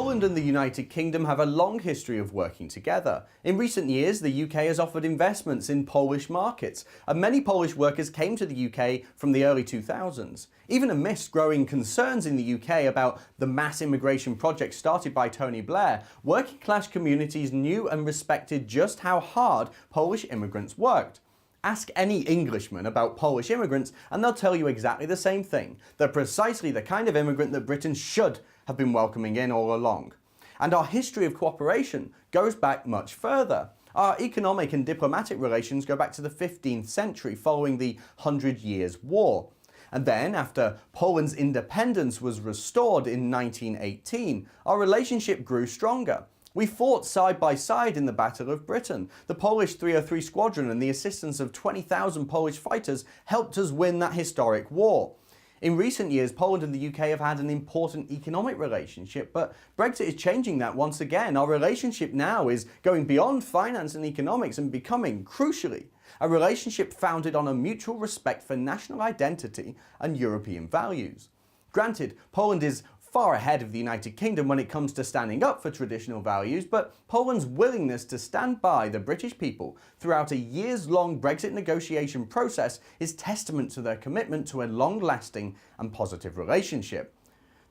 Poland and the United Kingdom have a long history of working together. In recent years, the UK has offered investments in Polish markets, and many Polish workers came to the UK from the early 2000s. Even amidst growing concerns in the UK about the mass immigration project started by Tony Blair, working class communities knew and respected just how hard Polish immigrants worked. Ask any Englishman about Polish immigrants and they'll tell you exactly the same thing. They're precisely the kind of immigrant that Britain should have been welcoming in all along. And our history of cooperation goes back much further. Our economic and diplomatic relations go back to the 15th century following the 100 Years' War. And then, after Poland's independence was restored in 1918, our relationship grew stronger. We fought side by side in the Battle of Britain. The Polish 303 Squadron and the assistance of 20,000 Polish fighters helped us win that historic war. In recent years, Poland and the UK have had an important economic relationship, but Brexit is changing that once again. Our relationship now is going beyond finance and economics and becoming, crucially, a relationship founded on a mutual respect for national identity and European values. Granted, Poland is far ahead of the United Kingdom when it comes to standing up for traditional values, but Poland's willingness to stand by the British people throughout a years-long Brexit negotiation process is testament to their commitment to a long-lasting and positive relationship.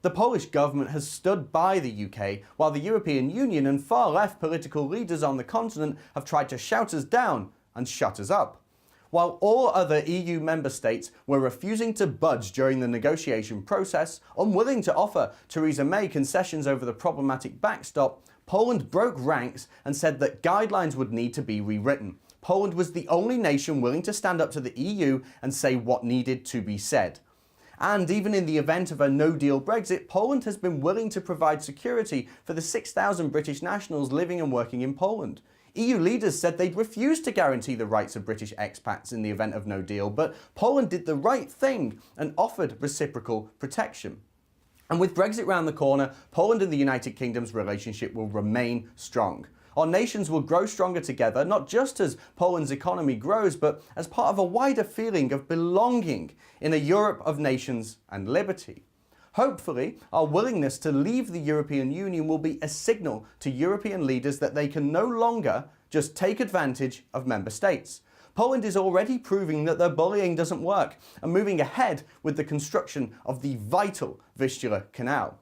The Polish government has stood by the UK, while the European Union and far-left political leaders on the continent have tried to shout us down and shut us up. While all other EU member states were refusing to budge during the negotiation process, unwilling to offer Theresa May concessions over the problematic backstop, Poland broke ranks and said that guidelines would need to be rewritten. Poland was the only nation willing to stand up to the EU and say what needed to be said. And even in the event of a no-deal Brexit, Poland has been willing to provide security for the 6,000 British nationals living and working in Poland. EU leaders said they'd refuse to guarantee the rights of British expats in the event of no deal, but Poland did the right thing and offered reciprocal protection. And with Brexit round the corner, Poland and the United Kingdom's relationship will remain strong. Our nations will grow stronger together, not just as Poland's economy grows, but as part of a wider feeling of belonging in a Europe of nations and liberty. Hopefully, our willingness to leave the European Union will be a signal to European leaders that they can no longer just take advantage of member states. Poland is already proving that their bullying doesn't work and moving ahead with the construction of the vital Vistula Canal.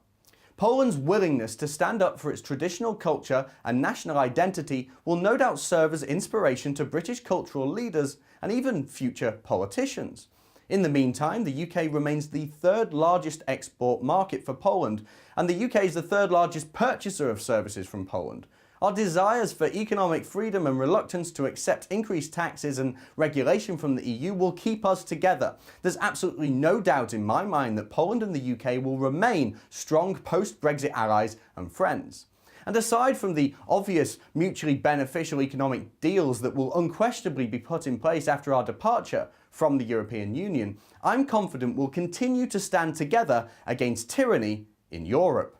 Poland's willingness to stand up for its traditional culture and national identity will no doubt serve as inspiration to British cultural leaders and even future politicians. In the meantime, the UK remains the third largest export market for Poland, and the UK is the third largest purchaser of services from Poland. Our desires for economic freedom and reluctance to accept increased taxes and regulation from the EU will keep us together. There's absolutely no doubt in my mind that Poland and the UK will remain strong post-Brexit allies and friends. And aside from the obvious mutually beneficial economic deals that will unquestionably be put in place after our departure from the European Union, I'm confident we'll continue to stand together against tyranny in Europe.